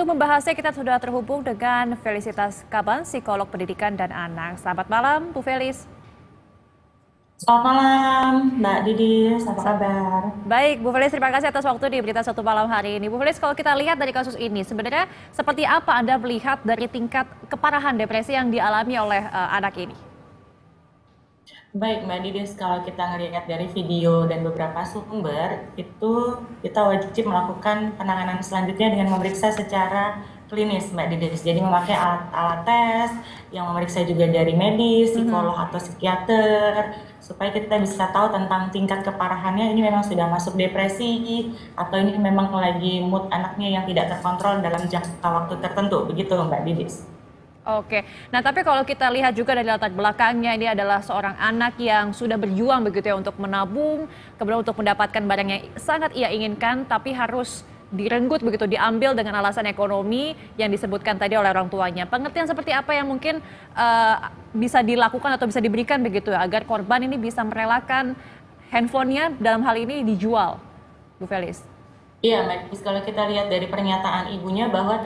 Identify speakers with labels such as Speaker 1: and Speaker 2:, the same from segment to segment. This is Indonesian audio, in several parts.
Speaker 1: Untuk membahasnya kita sudah terhubung dengan Felicitas Kaban, psikolog pendidikan dan anak. Selamat malam, Bu Felis.
Speaker 2: Selamat malam, Mbak Didis. Apa
Speaker 1: Sa-
Speaker 2: kabar?
Speaker 1: Baik, Bu Felis, terima kasih atas waktu di Berita Satu Malam hari ini. Bu Felis, kalau kita lihat dari kasus ini, sebenarnya seperti apa Anda melihat dari tingkat keparahan depresi yang dialami oleh anak ini?
Speaker 2: Baik, Mbak Didis. Kalau kita ngelihat dari video dan beberapa sumber, itu kita wajib melakukan penanganan selanjutnya dengan memeriksa secara klinis, Mbak Didis. Jadi memakai alat-alat tes yang memeriksa juga dari medis,
Speaker 1: Mhm.
Speaker 2: psikolog atau psikiater, supaya kita bisa tahu tentang tingkat keparahannya ini memang sudah masuk depresi atau ini memang lagi mood anaknya yang tidak terkontrol dalam jangka waktu tertentu. Begitu, Mbak Didis.
Speaker 1: Oke, nah tapi kalau kita lihat juga dari latar belakangnya, ini adalah seorang anak yang sudah berjuang begitu ya untuk menabung, kemudian untuk mendapatkan barang yang sangat ia inginkan, tapi harus direnggut begitu, diambil dengan alasan ekonomi yang disebutkan tadi oleh orang tuanya. Pengertian seperti apa yang mungkin bisa dilakukan atau bisa diberikan begitu ya, agar korban ini bisa merelakan handphonenya dalam hal ini dijual, Bu Felis?
Speaker 2: Iya, Mbak Dis, kalau kita lihat dari pernyataan ibunya bahwa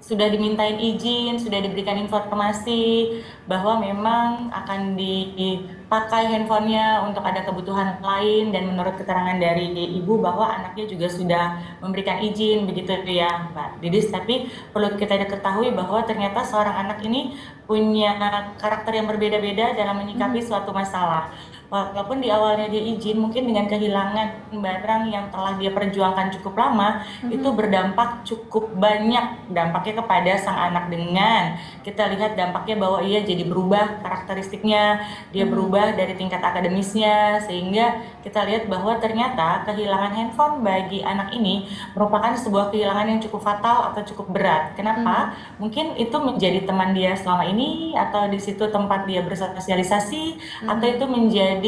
Speaker 2: sudah dimintain izin, sudah diberikan informasi bahwa memang akan dipakai handphonenya untuk ada kebutuhan lain, dan menurut keterangan dari ibu bahwa anaknya juga sudah memberikan izin begitu ya, Mbak Didis. Tapi perlu kita ketahui bahwa ternyata seorang anak ini punya karakter yang berbeda-beda dalam menyikapi
Speaker 1: Mhm.
Speaker 2: suatu masalah. Walaupun di awalnya dia izin, mungkin dengan kehilangan barang yang telah dia perjuangkan cukup lama, itu
Speaker 1: Mhm.
Speaker 2: berdampak cukup banyak dampaknya kepada sang anak. Dengan kita lihat dampaknya bahwa ia jadi berubah karakteristiknya, dia
Speaker 1: Mhm.
Speaker 2: berubah dari tingkat akademisnya, sehingga kita lihat bahwa ternyata kehilangan handphone bagi anak ini merupakan sebuah kehilangan yang cukup fatal atau cukup berat.
Speaker 1: Mhm.
Speaker 2: Kenapa? Mungkin itu menjadi teman dia selama ini, atau di situ tempat dia bersosialisasi, atau
Speaker 1: Mhm.
Speaker 2: itu menjadi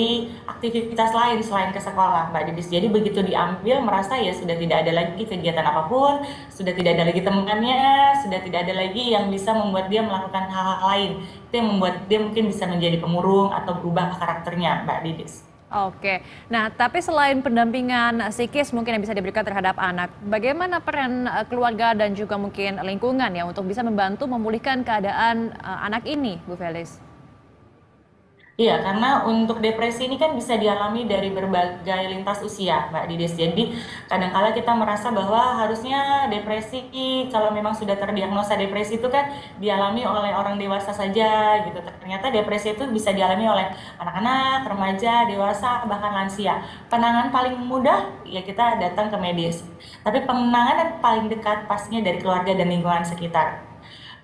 Speaker 2: aktivitas lain selain ke sekolah, Mbak Didis. Jadi begitu diambil, merasa ya sudah tidak ada lagi kegiatan apapun, sudah tidak ada lagi temannya, sudah tidak ada lagi yang bisa membuat dia melakukan hal-hal lain. Itu yang membuat dia mungkin bisa menjadi pemurung atau berubah karakternya, Mbak Didis.
Speaker 1: Oke. Nah, tapi selain pendampingan psikis mungkin yang bisa diberikan terhadap anak, bagaimana peran keluarga dan juga mungkin lingkungan ya untuk bisa membantu memulihkan keadaan anak ini, Bu Felis?
Speaker 2: Iya, karena untuk depresi ini kan bisa dialami dari berbagai lintas usia, Mbak Didis. Jadi, kadangkala kita merasa bahwa harusnya depresi, kalau memang sudah terdiagnosa depresi itu kan dialami oleh orang dewasa saja, gitu. Ternyata depresi itu bisa dialami oleh anak-anak, remaja, dewasa, bahkan lansia. Penanganan paling mudah, ya kita datang ke medis. Tapi penanganan paling dekat pastinya dari keluarga dan lingkungan sekitar.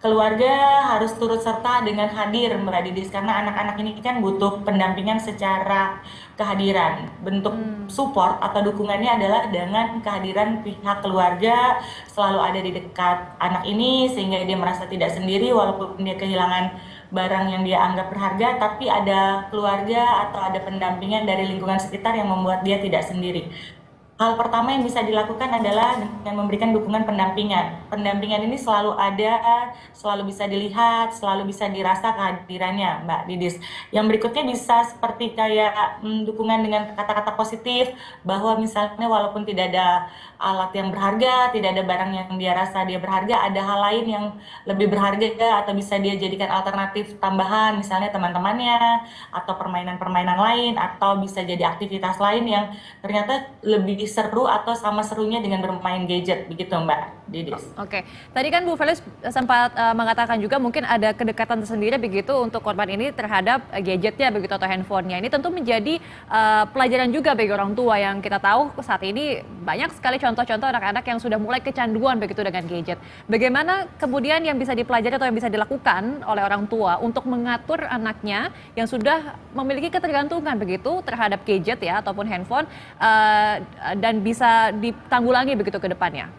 Speaker 2: Keluarga harus turut serta dengan hadir, Mbak Didis, karena anak-anak ini kan butuh pendampingan secara kehadiran. Bentuk
Speaker 1: Hmm.
Speaker 2: support atau dukungannya adalah dengan kehadiran pihak keluarga selalu ada di dekat anak ini, sehingga dia merasa tidak sendiri walaupun dia kehilangan barang yang dia anggap berharga, tapi ada keluarga atau ada pendampingan dari lingkungan sekitar yang membuat dia tidak sendiri. Hal pertama yang bisa dilakukan adalah dengan memberikan dukungan pendampingan. Pendampingan ini selalu ada, selalu bisa dilihat, selalu bisa dirasa kehadirannya, Mbak Didis. Yang berikutnya bisa seperti kayak dukungan dengan kata-kata positif, bahwa misalnya walaupun tidak ada alat yang berharga, tidak ada barang yang dia rasa dia berharga, ada hal lain yang lebih berharga atau bisa dia jadikan alternatif tambahan, misalnya teman-temannya, atau permainan-permainan lain, atau bisa jadi aktivitas lain yang ternyata lebih seru atau sama serunya dengan bermain gadget, begitu, Mbak Didis.
Speaker 1: Oke, tadi kan Bu Felis sempat mengatakan juga mungkin ada kedekatan tersendiri begitu untuk korban ini terhadap gadgetnya begitu atau handphonenya. Ini tentu menjadi pelajaran juga bagi orang tua yang kita tahu saat ini banyak sekali contoh-contoh anak-anak yang sudah mulai kecanduan begitu dengan gadget. Bagaimana kemudian yang bisa dipelajari atau yang bisa dilakukan oleh orang tua untuk mengatur anaknya yang sudah memiliki ketergantungan begitu terhadap gadget ya ataupun handphone dan bisa ditanggulangi begitu ke depannya?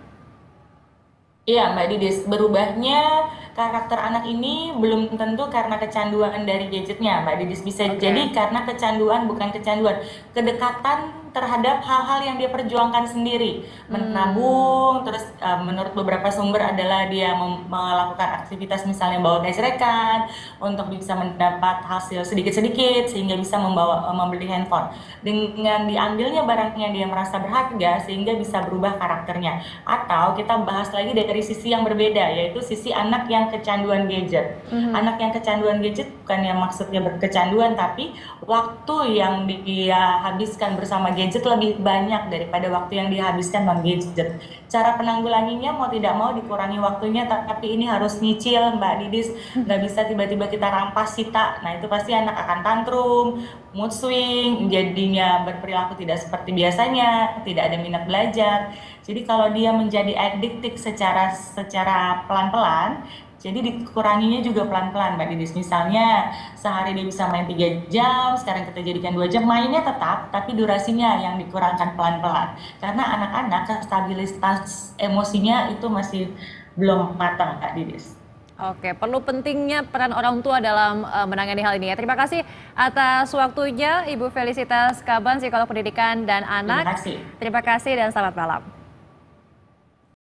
Speaker 2: Iya, Mbak Didis, berubahnya karakter anak ini belum tentu karena kecanduan dari gadgetnya, Mbak Didis. Bisa jadi
Speaker 1: Oke.
Speaker 2: karena kecanduan, bukan kecanduan, kedekatan terhadap hal-hal yang dia perjuangkan sendiri, menabung, terus menurut beberapa sumber adalah dia melakukan aktivitas misalnya bawa gesrekan untuk bisa mendapat hasil sedikit-sedikit sehingga bisa membeli handphone. Dengan diambilnya barang yang dia merasa berharga sehingga bisa berubah karakternya. Atau kita bahas lagi dari sisi yang berbeda, yaitu sisi anak yang kecanduan gadget. Anak yang kecanduan gadget bukan yang maksudnya berkecanduan, tapi waktu yang dia habiskan bersama gadget lebih banyak daripada waktu yang dihabiskan non gadget. Cara penanggulanginya mau tidak mau dikurangi waktunya, tapi ini harus nyicil Mbak Didis, nggak bisa tiba-tiba kita rampas sita. Nah itu pasti anak akan tantrum, mood swing, jadinya berperilaku tidak seperti biasanya, tidak ada minat belajar. Jadi kalau dia menjadi addicted secara pelan-pelan, jadi dikuranginya juga pelan-pelan Mbak Didis. Misalnya sehari dia bisa main 3 jam, sekarang kita jadikan 2 jam, mainnya tetap, tapi durasinya yang dikurangkan pelan-pelan. Karena anak-anak stabilitas emosinya itu masih belum matang Mbak Didis.
Speaker 1: Oke, perlu pentingnya peran orang tua dalam menangani hal ini ya. Terima kasih atas waktunya Ibu Felicitas Kaban, psikolog pendidikan dan anak.
Speaker 2: Terima kasih.
Speaker 1: Terima kasih dan selamat malam.